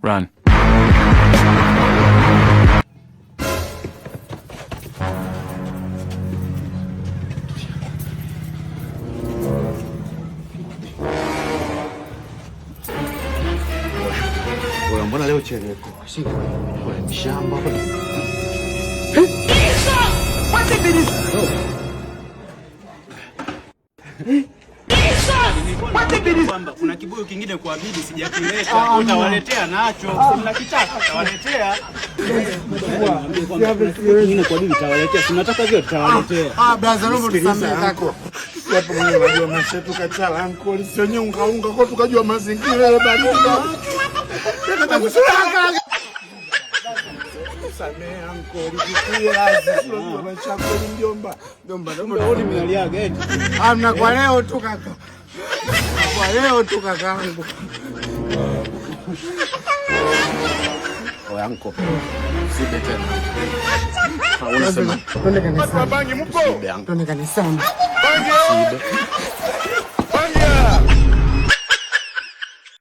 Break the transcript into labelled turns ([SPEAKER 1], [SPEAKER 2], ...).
[SPEAKER 1] Run.
[SPEAKER 2] Mbona leo chelewa? Siku wewe mshamba bwana.
[SPEAKER 3] Kwamba kuna kibuyu kingine kwa bibi sijakileta, utawaletea nacho. Mnakitaka utawaletea. Kingine kwa bibi utawaletea. Tunataka vile tutawaletea.
[SPEAKER 2] Brother, naomba tusamee kako. Hapo mwenyewe unajua maisha tukachala uncle. Sio nyunga unga kwa tukajua mazingira ya baridi. Samee uncle, ukikula sio maisha yako mjomba. Mjomba,
[SPEAKER 3] Ndio nimeliaga eti.
[SPEAKER 2] Amna kwa leo tu kaka. Kwa leo tu kakaangu.
[SPEAKER 3] Oya uncle.
[SPEAKER 2] Sibe tena.
[SPEAKER 3] Unasema
[SPEAKER 2] twende kanisani. Watu wa bangi mpo?
[SPEAKER 3] Sibe uncle.
[SPEAKER 2] Twende kanisani.
[SPEAKER 3] Sibe.